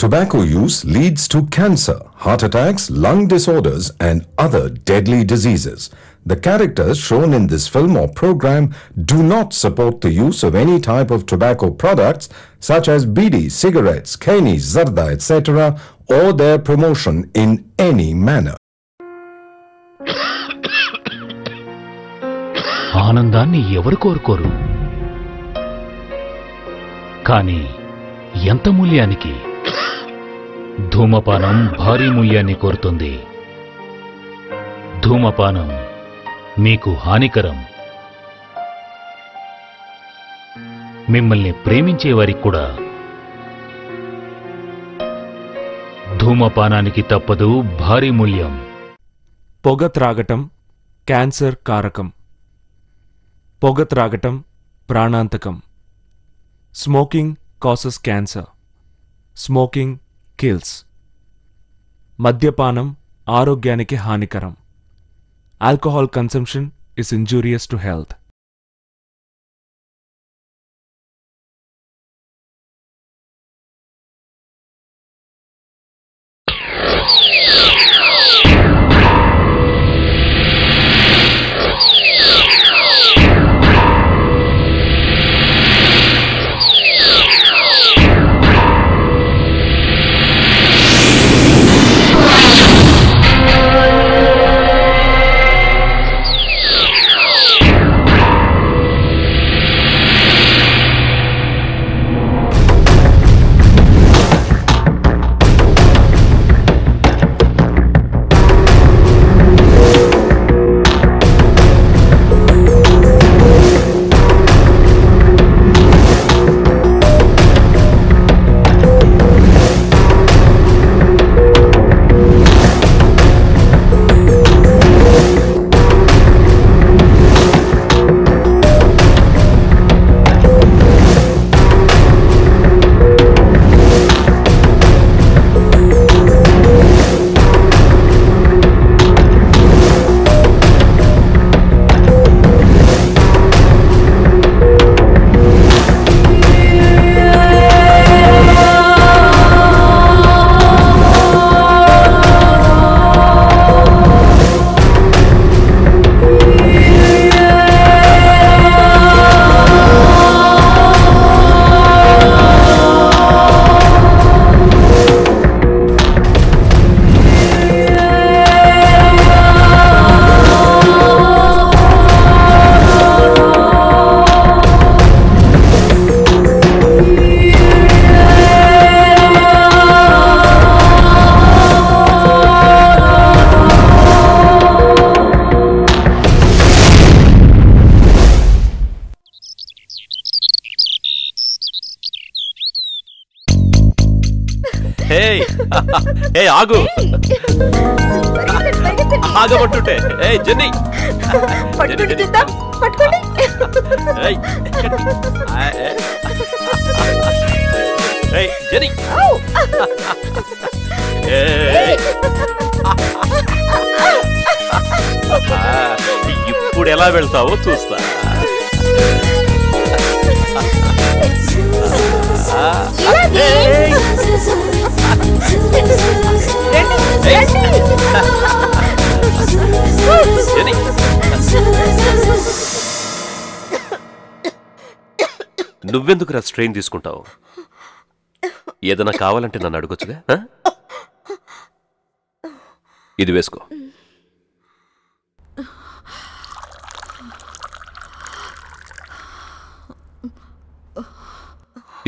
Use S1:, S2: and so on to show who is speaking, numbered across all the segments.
S1: Tobacco use leads to cancer, heart attacks, lung disorders, and other deadly diseases. The characters shown in this film or program do not support the use of any type of tobacco products such as bidi, cigarettes, keni, zarda, etc., or their promotion in any manner.
S2: ఆనందాన్ని ఎవరు కోరుకోరు, కానీ ఎంత మూల్యానికి? ధూమపానం భారీ మూల్యాన్ని కోరుతుంది. ధూమపానం మీకు హానికరం. మిమ్మల్ని ప్రేమించే వారికి కూడా. ధూమపానానికి తప్పదు భారీ మూల్యం.
S3: పొగ త్రాగటం క్యాన్సర్ కారకం. పొగ త్రాగటం ప్రాణాంతకం. Smoking causes cancer. Smoking kills. మద్యపానం ఆరోగ్యానికి హానికరం. Alcohol consumption is injurious to health.
S4: ఏ ఆగు, ఆగబట్టుంటే. ఏ జెన్నీ, జెన్నీ, ఇప్పుడు ఎలా వెళ్తావో చూస్తా. నువ్వెందుకురా స్ట్రెయిన్ తీసుకుంటావు? ఏదైనా కావాలంటే నన్ను అడగొచ్చుగా. ఇది వేసుకో.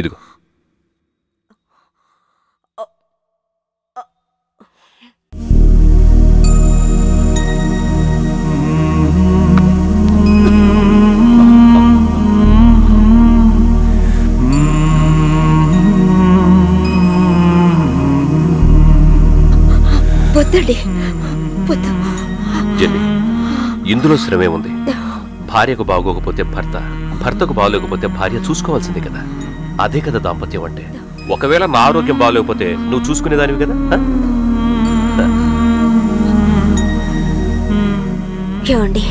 S4: ఇదిగో. జెన్నీ, ఇందులో శ్రమే ఉంది. భార్యకు బాగోకపోతే భర్త, భర్తకు బాగోలేకపోతే భార్య చూసుకోవాల్సిందే కదా. అదే కదా దాంపత్యం అంటే. ఒకవేళ నా ఆరోగ్యం బాగోలేకపోతే నువ్వు చూసుకునేదానివి కదా.
S5: ఏమండి,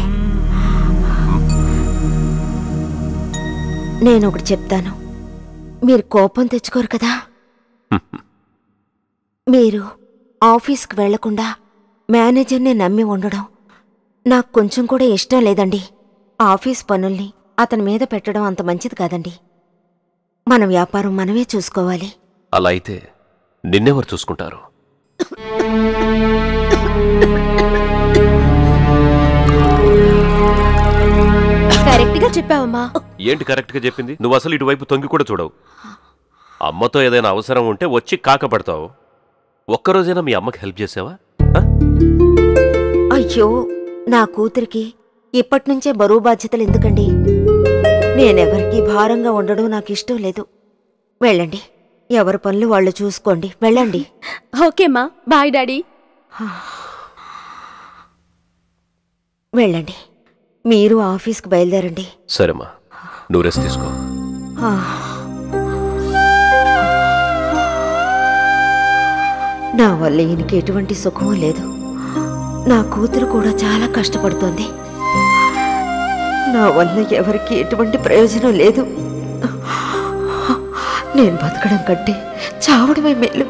S5: నేను ఒకటి చెప్తాను, మీరు కోపం తెచ్చుకోరు కదా? మీరు ఆఫీస్కి వెళ్లకుండా మేనేజర్ని నమ్మి ఉండడం నాకు కొంచెం కూడా ఇష్టం లేదండి. ఆఫీస్ పనుల్ని అతని మీద పెట్టడం అంత మంచిది కాదండి. మన వ్యాపారం మనమే చూసుకోవాలి.
S4: అలా అయితే నిన్నెవరు చూసుకుంటారు?
S6: కరెక్ట్ గా చెప్పావమ్మా.
S4: ఏంటి కరెక్ట్ గా చెప్పింది? నువ్వు అసలు ఇటువైపు తొంగి కూడా చూడవు. అమ్మతో ఏదైనా అవసరం ఉంటే వచ్చి కాకపడతావు. ఒక్కరోజైనా మీ అమ్మకి హెల్ప్ చేసావా?
S5: అయ్యో, నా కూతురికి ఇప్పటినుంచే బరువు బాధ్యతలు ఎందుకండి? నేనెవరికీ భారంగా ఉండడం నాకిష్టం లేదు. వెళ్ళండి, ఎవరి పనులు వాళ్ళు చూసుకోండి. వెళ్ళండి.
S6: ఓకేమ్మా, బాయ్ డాడీ.
S5: వెళ్ళండి, మీరు ఆఫీస్కి బయలుదేరండి.
S4: సరేమ్మా, నువ్వు రెస్ట్ తీసుకో.
S5: నా వల్ల ఈయనకి ఎటువంటి సుఖం లేదు. నా కూతురు కూడా చాలా కష్టపడుతోంది. నా వల్ల ఎవరికి ఎటువంటి ప్రయోజనం లేదు. నేను బతకడం కంటే చావడమే మేలు.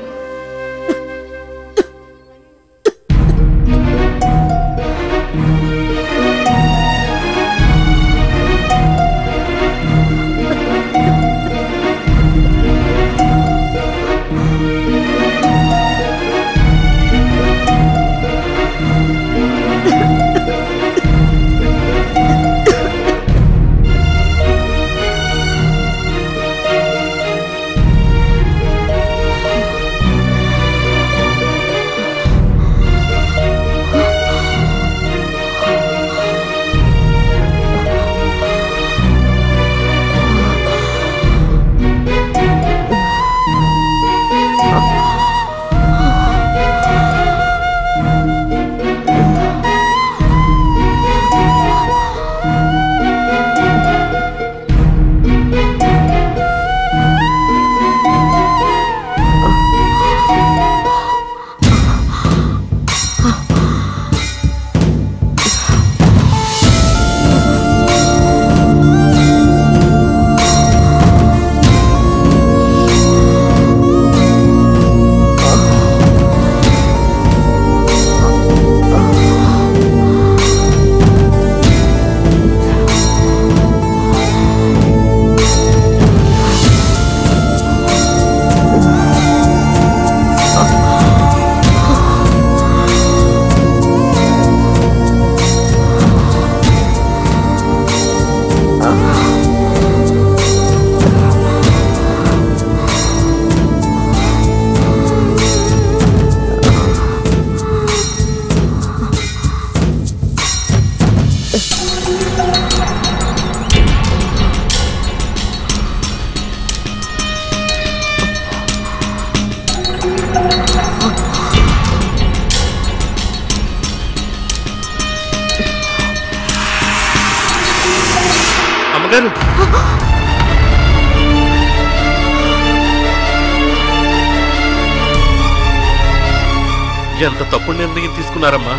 S4: ఎంత తప్పుడు నిర్ణయం తీసుకున్నారమ్మా?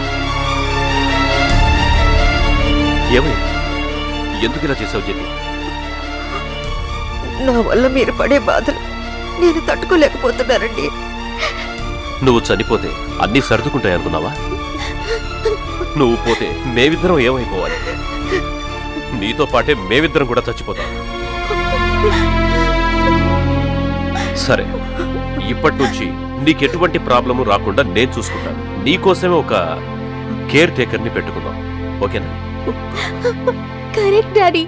S4: ఏమై, ఎందుకు ఇలా చేసావు జెట్టి?
S5: నా వల్ల మీరు పడే బాధలు నేను తట్టుకోలేకపోతున్నానండి.
S4: నువ్వు చనిపోతే అన్నీ సర్దుకుంటాయనుకున్నావా? నువ్వు పోతే మేమిద్దరం ఏమైపోవాలి? నీతో పాటే మేమిద్దరం కూడా చచ్చిపోతాం. సరే, ఇప్పటి నుంచి నీకెటువంటి ప్రాబ్లము రాకుండా నేను చూసుకుంటాను. నీకోసమే ఒక కేర్ టేకర్ని పెట్టుకుందాం, ఓకేనా?
S6: Correct daddy.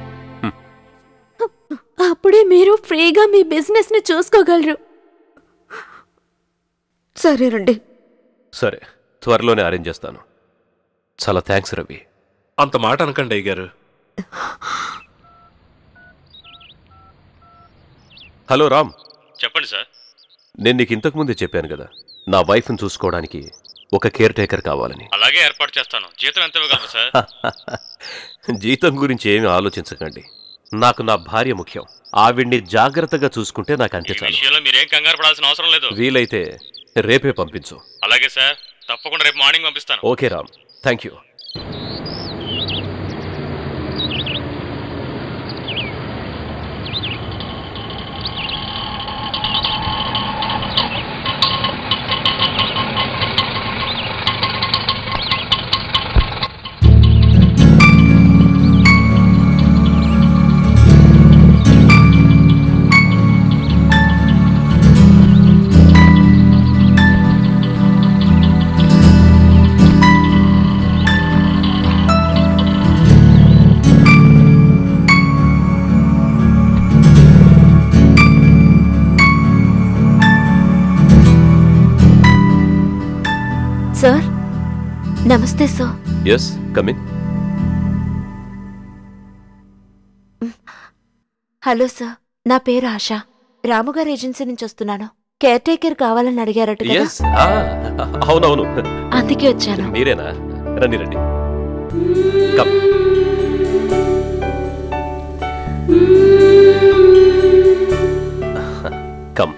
S6: అప్పుడే మీరు ఫ్రీగా మీ బిజినెస్ ని చూసుకోగలరు.
S5: సరేనండి.
S4: సరే, త్వరలోనే అరేంజ్ చేస్తాను. చాలా థ్యాంక్స్ రవి.
S7: అంత మాట అనకండి అయ్యగారు.
S4: హలో రామ్.
S8: చెప్పండి సార్.
S4: నేను నీకు ఇంతకు ముందే చెప్పాను కదా, నా వైఫ్ని చూసుకోవడానికి ఒక కేర్ టేకర్ కావాలని.
S8: అలాగే ఏర్పాటు చేస్తాను. జీతం ఎంత ఇవ్వగలరు సార్?
S4: జీతం గురించి ఏమీ ఆలోచించకండి. నాకు నా భార్య ముఖ్యం. ఆవిడ్ని జాగ్రత్తగా చూసుకుంటే నాకు అంతే చాలు.
S8: విషయంలో మీరేం కంగారు పడాల్సిన అవసరం లేదు.
S4: వీలైతే రేపే పంపించు.
S8: అలాగే సార్, తప్పకుండా రేపు మార్నింగ్ పంపిస్తాను.
S4: Okay Ram, thank you.
S5: నమస్తే sir.
S4: Yes, come in.
S5: Hello sir, నా పేరు ఆశ. రాముగారి ఏజెన్సీ నుంచి వస్తున్నాను. కేర్ టేకర్ కావాలని అడిగారట కదా?
S4: ఎస్, అవునవును.
S5: అందుకే వచ్చాను.
S4: మీరేనా? రండి రండి. కమ్. కమ్.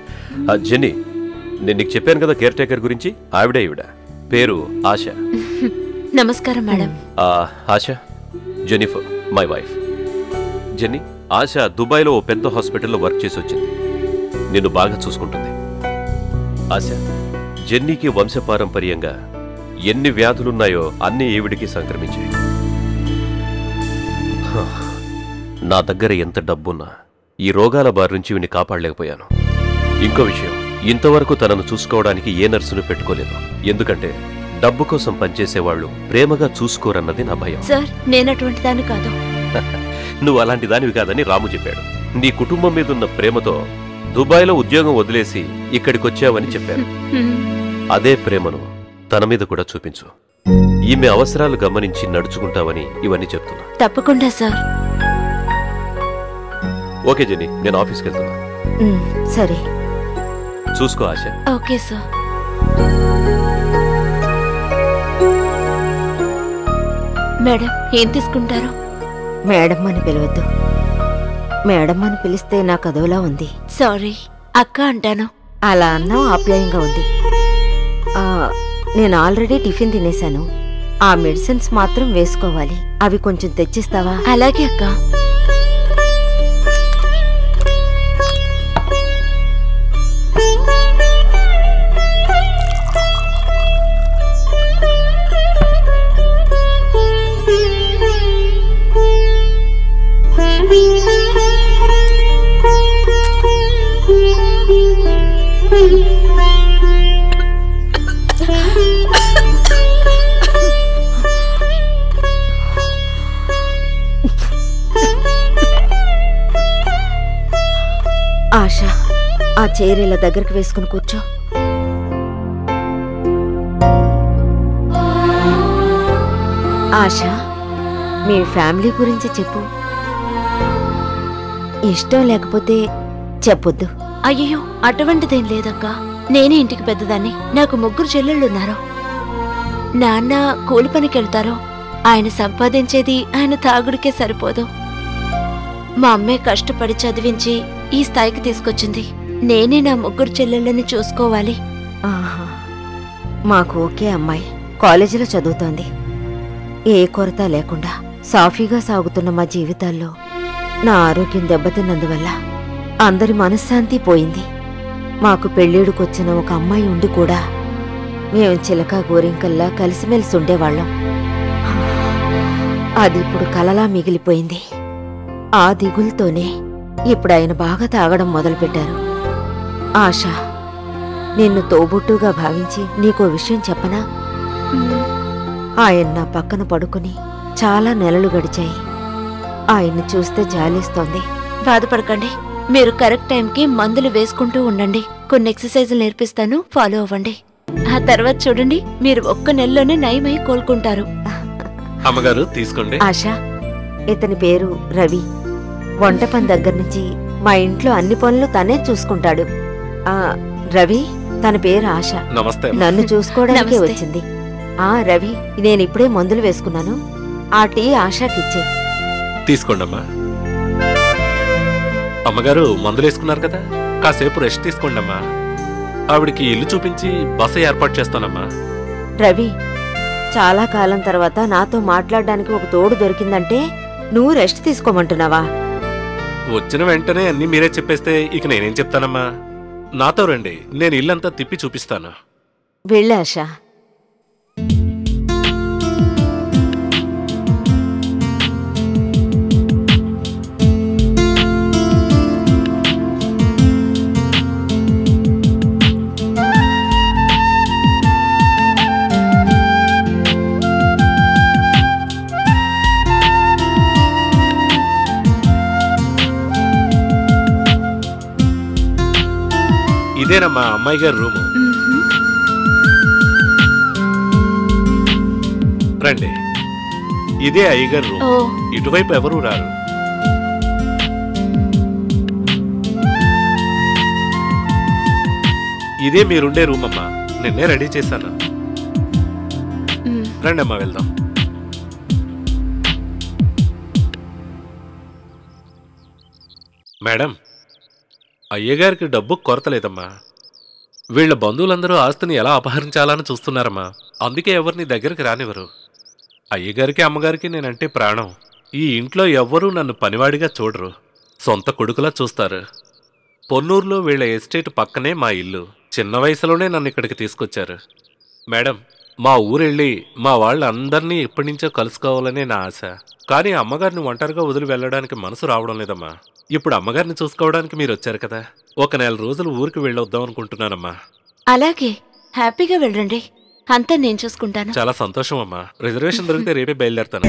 S4: జెన్నీ, నేను నీకు చెప్పాను కదా కేర్ టేకర్ గురించి. ఆవిడ పేరు ఆశ.
S5: నమస్కారం madam.
S4: Asha, Jennifer my wife. Jenny, Asha దుబాయ్లో ఓ పెద్ద హాస్పిటల్లో వర్క్ చేసి వచ్చింది. నిన్ను బాగా చూసుకుంటుంది. ఆశ, జెన్నీకి వంశపారంపర్యంగా ఎన్ని వ్యాధులున్నాయో అన్నీ ఈవిడికి సంక్రమించాయి. నా దగ్గర ఎంత డబ్బున్నా ఈ రోగాల బారి నుంచి వీడిని కాపాడలేకపోయాను. ఇంకో విషయం, ఇంతవరకు తనను చూసుకోవడానికి ఏ నర్సును పెట్టుకోలేదు. ఎందుకంటే డబ్బు కోసం పనిచేసేవాళ్లు ప్రేమగా చూసుకోరన్నది నా భయం.
S5: సార్, నేనటువంటి దాన్ని కాదు.
S4: నువ్వు అలాంటి దానివి కాదని రాము చెప్పాడు. నీ కుటుంబం మీదున్న ప్రేమతో దుబాయ్లో ఉద్యోగం వదిలేసి ఇక్కడికొచ్చావని చెప్పాను. అదే ప్రేమను తన మీద కూడా చూపించు. ఈమె అవసరాలు గమనించి నడుచుకుంటావని ఇవన్నీ చెప్తున్నా.
S5: తప్పకుండా సార్.
S4: ఓకే జెన్నీ, నేను ఆఫీస్కి వెళ్తున్నా.
S5: సరే,
S4: చూసుకో ఆశ.
S5: Okay sir. మేడం, ఏం తీసుకుంటారు? మేడం అని పిలవద్దు. మేడం అని పిలిస్తే నాకు అదోలా ఉంది. సారీ, అక్క అంటాను. అలా అన్నా ఆప్యాయంగా ఉంది. నేను ఆల్రెడీ టిఫిన్ తినేశాను. ఆ మెడిసిన్స్ మాత్రం వేసుకోవాలి. అవి కొంచెం తెచ్చిస్తావా? అలాగే అక్క. ఆశ, ఆ చైర్ ఇలా దగ్గరకు వేసుకుని కూర్చో. ఆశ, మీ ఫ్యామిలీ గురించి చెప్పు. ఇష్టం లేకపోతే చెప్పొద్దు. అయ్యో, అటువంటిదేం లేదక్కా. నేనే ఇంటికి పెద్దదాన్ని. నాకు 3 చెల్లెళ్ళున్నారు. నాన్న కూలి పనికి వెళ్తారు. ఆయన సంపాదించేది ఆయన తాగుడికే సరిపోదు. మా అమ్మే కష్టపడి చదివించి ఈ స్థాయికి తీసుకొచ్చింది. నేనే నా 3 చెల్లెళ్ళని చూసుకోవాలి. మాకు ఓకే అమ్మాయి కాలేజీలో చదువుతోంది. ఏ కొరత లేకుండా సాఫీగా సాగుతున్న మా జీవితాల్లో నా ఆరోగ్యం దెబ్బతిన్నందువల్ల అందరి మనశ్శాంతి పోయింది. మాకు పెళ్ళిడుకొచ్చిన ఒక అమ్మాయి ఉండి కూడా మేము చిలక గోరింకల్లా కలిసిమెలిసి ఉండేవాళ్ళం. అది ఇప్పుడు కలలా మిగిలిపోయింది. ఆ దిగులతోనే ఇప్పుడు ఆయన బాగా తాగడం మొదలుపెట్టారు. ఆశ, నిన్ను తోబుట్టుగా భావించి నీకో విషయం చెప్పనా? ఆయన నా పక్కన పడుకుని చాలా నెలలు గడిచాయి. ఆయన్ని చూస్తే జాలేస్తోంది. బాధపడకండి. మీరు కరెక్ట్ టైంకి మందులు వేసుకుంటూ ఉండండి. కొన్ని ఎక్సర్సైజులు నేర్పిస్తాను, ఫాలో అవ్వండి. ఆ తర్వాత చూడండి, మీరు 1 నెలలోనే నయమై కోలుకుంటారు.
S7: అమ్మగారు తీసుకోండి.
S5: ఆశ, ఇతని పేరు రవి. వంట పని దగ్గర నుంచి మా ఇంట్లో అన్ని పనులు తనే చూసుకుంటాడు. రవి, తన పేరు ఆశ.
S7: నమస్తే.
S5: నన్ను చూసుకోవడానికే వచ్చింది. రవి, నేనిప్పుడే మందులు వేసుకున్నాను. ఆ టీ ఆశకిచ్చే.
S7: తీసుకోండమ్మా. అమ్మగారు మందులు వేసుకున్నారు కదా, కాసేపు రెస్ట్ తీసుకోండమ్మా. ఆవిడికి ఇల్లు చూపించి బస ఏర్పాటు చేస్తానమ్మా.
S5: రవి, చాలా కాలం తర్వాత నాతో మాట్లాడడానికి ఒక తోడు దొరికిందంటే నువ్వు రెస్ట్ తీసుకోమంటున్నావా?
S7: వచ్చిన వెంటనే అన్ని మీరే చెప్పేస్తే ఇక నేనేం చెప్తానమ్మా. నాతో రండి, నేను ఇల్లంతా తిప్పి చూపిస్తాను.
S5: వెళ్ళే ఆశ.
S7: ఇదేనమ్మా అమ్మాయి గారి రూము. రండి, ఇదే అయ్యగారు రూమ్.
S6: ఓ
S7: ఇటువైపు ఎవరూ రారు. ఇదే మీరుండే రూమ్ అమ్మా, నిన్నే రెడీ చేశాను. రండి అమ్మా వెళ్దాం. మేడం, అయ్యగారికి డబ్బు కొరత లేదమ్మా. వీళ్ళ బంధువులందరూ ఆస్తిని ఎలా అపహరించాలని చూస్తున్నారమ్మా. అందుకే ఎవరిని దగ్గరికి రానివ్వరు. అయ్యగారికి అమ్మగారికి నేనంటే ప్రాణం. ఈ ఇంట్లో ఎవ్వరూ నన్ను పనివాడిగా చూడరు, సొంత కొడుకులా చూస్తారు. పొన్నూరులో వీళ్ళ ఎస్టేట్ పక్కనే మా ఇల్లు. చిన్న వయసులోనే నన్ను ఇక్కడికి తీసుకొచ్చారు. మేడం, మా ఊరెళ్ళి మా వాళ్ళందరినీ ఎప్పటి నుంచో కలుసుకోవాలనే నా ఆశ. కానీ అమ్మగారిని ఒంటరిగా వదిలి వెళ్ళడానికి మనసు రావడం లేదమ్మా. ఇప్పుడు అమ్మగారిని చూసుకోవడానికి మీరు వచ్చారు కదా, ఒక 4 రోజులు ఊరికి వెళ్ళొద్దాం అనుకుంటున్నానమ్మా.
S5: అలాగే, హ్యాపీగా వెళ్ళండి. అంతా నేను చూసుకుంటాను.
S7: చాలా సంతోషం అమ్మా. రిజర్వేషన్ దొరికితే రేపే బయలుదేరుతాను.